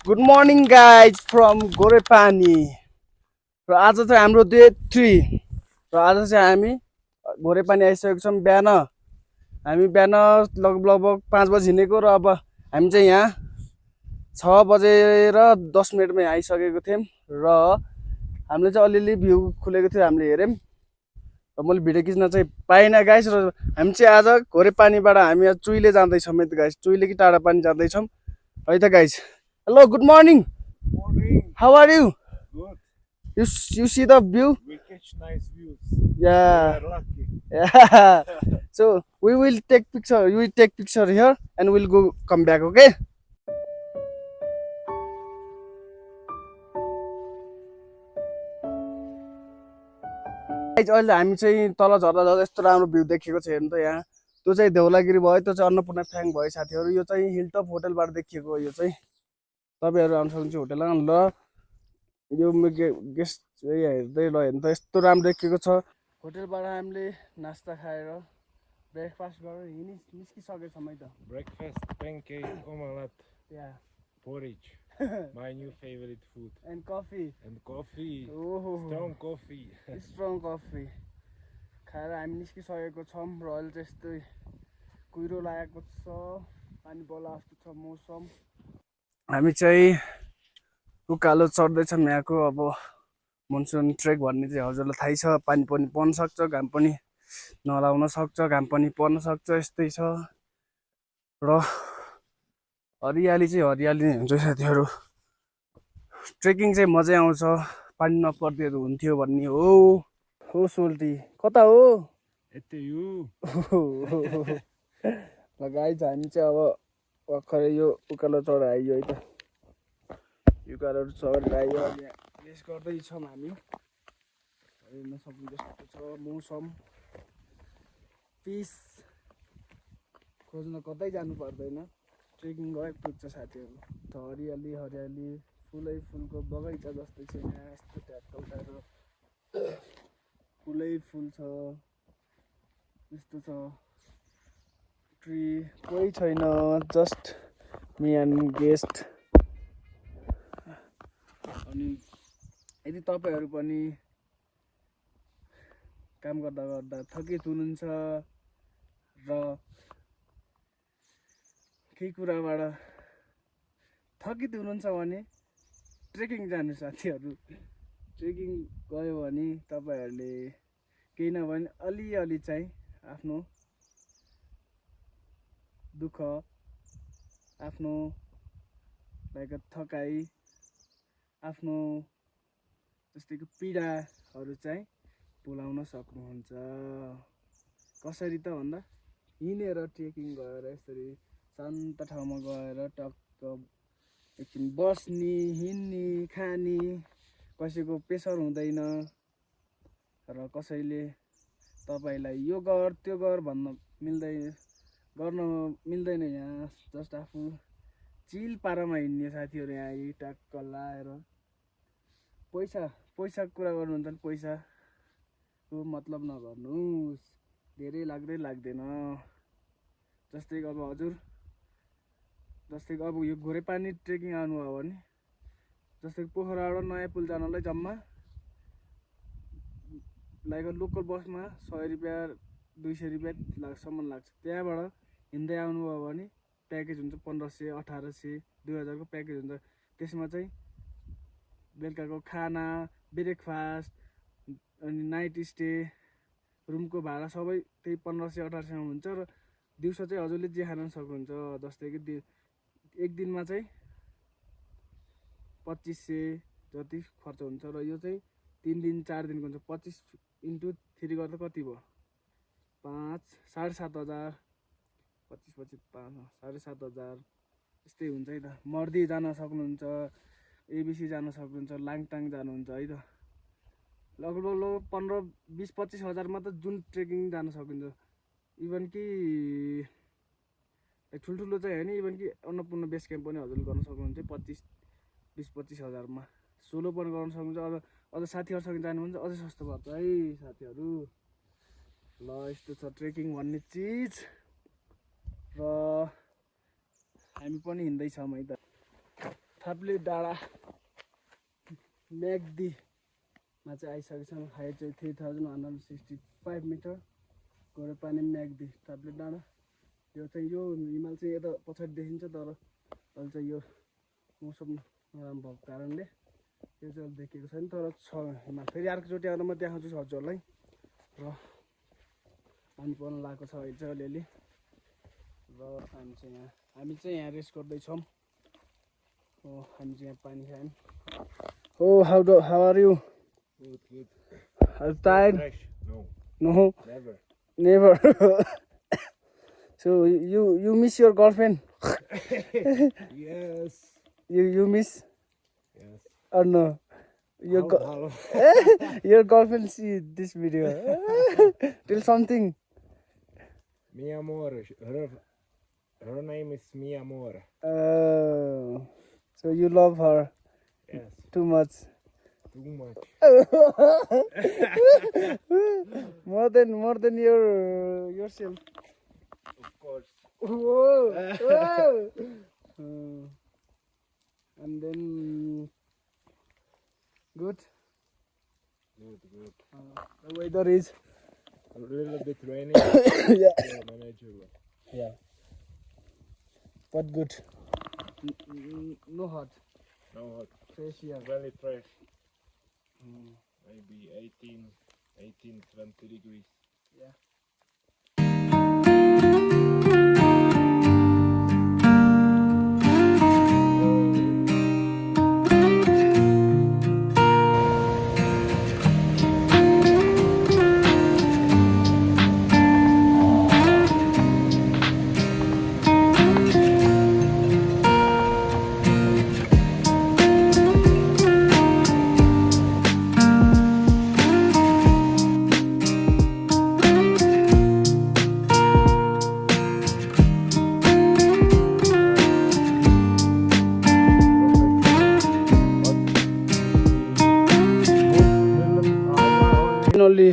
Good morning guys from गोरेपानी र आज चाहिँ हाम्रो डे 3 र आज चाहिँ हामी गोरेपानी आइसकेको छौँ हामी बिहान लगभग 5 बजी हिँडेको र अब हामी चाहिँ यहाँ 6 बजेर 10 मिनटमा आइसकेको थियौँ र हामीले चाहिँ अलिअलि भ्यू खुलेको थियो हामीले हेऱ्यौँ र मैले भिडियो खिच्न चाहिँ पाइनँ गाइस र हामी चाहिँ आज गोरेपानीबाट हामी चुइले जाँदैछौँ है त गाइस चुइले कि टाढा पानी जाँदैछौँ है त guys hello good morning Morning. How are you Good. You see the view? We catch nice views. Yeah. We are lucky. Yeah. So we will take picture. You will take picture here, and we'll go come back. Okay? Guys, अहिले हामी चाहिँ तल झर्दा झर्दा यस्तो राम्रो view देखेको छ हेर्नु त यहाँ त्यो चाहिँ देउलागिरी भयो त्यो चाहिँ अन्नपूर्ण फ्याङ भयो साथीहरू यो चाहिँ हिलटप होटलबाट देखिएको यो चाहिँ तपाईँहरू आउनु सक्नुहुन्छ होटलमा ल यो गेस्ट हेर्दै ल हेर्नु त यस्तो राम्रो देखिएको छ होटलबाट हामीले नास्ता खाएर ब्रेकफास्ट गरेर निस्किसकेछौँ है त Breakfast, pancake, omelette, Yeah. porridge. My new favorite food. And coffee. And coffee. Oh, Strong coffee. strong coffee. खाएर हामी निस्किसकेको छौँ र अहिले चाहिँ यस्तै कुहिरो लागेको छ पानी बोला जस्तो छ मौसम हामी चाहिँ उकालो चढ्दैछौँ यहाँको अब मनसुन ट्रेक भन्ने चाहिँ हजुरलाई थाहै छ पानी पनि पर्न सक्छ घाम पनि नलाउन सक्छ घाम पनि पर्न सक्छ यस्तै छ र हरियाली चाहिँ हरियाली नै हुन्छ साथीहरू ट्रेकिङ चाहिँ मजै आउँछ पानी नपर्दिहरू हुन्थ्यो भन्ने हो सोल्टी कता हो Ete you. ल गाइज हामी चाहिँ अब भर्खरै यो उकालो चढ आइयो है त उकालोहरू चढेर आइयो अनि रेस गर्दैछौँ हामी हेर्न सक्नु जस्तो छ मौसम पिस खोज्न कतै जानु पर्दैन ट्रेकिङ गए पुग्छ साथीहरू त हरियाली हरियाली फुलै फुलको बगैँचा जस्तै छ यहाँ यस्तो ट्याक्क उठाएर फुलै फुल छ यस्तो छ ट्री कोही छैन जस्ट मी एन्ड गेस्ट अनि यदि तपाईँहरू पनि काम गर्दा गर्दा थकित हुनुहुन्छ र केही कुराबाट थकित हुनुहुन्छ भने ट्रेकिङ जानु साथीहरू ट्रेकिङ गयो भने तपाईँहरूले केही नभने अलिअलि चाहिँ आफ्नो दुःख आफ्नो लाइक थकाइ आफ्नो जस्तै कि पीडाहरू चाहिँ भुलाउन सक्नुहुन्छ कसरी त भन्दा हिँडेर ट्रेकिङ गएर यसरी शान्त ठाउँमा गएर टक्क एकछिन बस्ने हिँड्ने खाने कसैको प्रेसर हुँदैन र कसैले तपाईँलाई यो गर त्यो गर गर्न मिल्दैन यहाँ जस्ट आफू चिल पारामा हिँड्ने साथीहरू यहाँ टक्क लाएर पैसा कुरा गर्नुहुन्छ भने पैसाको मतलब नगर्नुहोस् धेरै लाग्दैन जस्तै अब हजुर जस्तै अब यो गोरेपानी ट्रेकिङ आउनुभयो भने जस्तै पोखराबाट नयाँ पुल जानलाई जम्मा लाइक लोकल बसमा 100 रुपियाँ 200 रुपियाँ सम्म लाग्छ त्यहाँबाट हिँड्दै आउनुभयो भने प्याकेज हुन्छ 1500 1800 2000 को प्याकेज हुन्छ त्यसमा चाहिँ बेलुकाको खाना ब्रेकफास्ट अनि नाइट स्टे रुमको भाडा सबै त्यही 1500 1800 मा हुन्छ र दिउँसो चाहिँ हजुरले जे खान सक्नुहुन्छ जस्तै कि एक दिनमा चाहिँ 2500 जति खर्च हुन्छ र यो चाहिँ 3 दिन 4 दिनको हुन्छ 25 × 3 गर्दा कति भयो 5 7,500 25 5 7,500 यस्तै हुन्छ है त मर्दी जान सक्नुहुन्छ एबिसी जान सक्नुहुन्छ लाङटाङ जानुहुन्छ है त लगभग 15-20-25 हजारमा त जुन ट्रेकिङ जान सकिन्छ इभन कि ठुल्ठुलो चाहिँ होइन इभन कि अन्नपूर्ण बेस क्याम्प पनि हजुरले गर्न सक्नुहुन्छ 20-25 हजारमा सोलो पनि गर्न सक्नुहुन्छ अझ साथीहरूसँग जानु भने अझै सस्तो पर्छ है साथीहरू ल यस्तो छ ट्रेकिङ भन्ने चिज र हामी पनि हिँड्दैछौँ है त थाप्ले डाँडा म्याग्दीमा चाहिँ आइसकेको छौँ। हाइट चाहिँ 3165 मिटर। गोरेपानी म्याग्दी थाप्ले डाँडा। यो चाहिँ यो हिमाल चाहिँ यता पछाडि देखिन्छ, तर अहिले चाहिँ यो मौसम नराम्रो भएको कारणले यो चाहिँ अहिले देखिएको छैन, तर छ हिमाल। फेरि अर्कोचोटि आउँदा म देखाउँछु हजुरहरूलाई। र पानी पर्न लागेको छ अहिले चाहिँ अलिअलि। र हामी चाहिँ यहाँ रेस्ट गर्दैछौँ। हो हामी चाहिँ यहाँ पानी खायौँ। हो how are you? Good. Are you tired? Fresh? No. No, Never. never. So you miss your girlfriend? Yes. You miss Yes. or no? Your Hello. your girlfriend see this video. Tell something. Mi amor. Her name is Mi Amor. So you love her Yes. too much. Too much. more than your yourself. Of course. Whoa. Whoa. And then good. Good. The weather is A little bit rainy. yeah. Manageable. Yeah. But good. No hot. No hot. Fresh here. Very fresh. Maybe 18, 20 degrees. Yeah. Only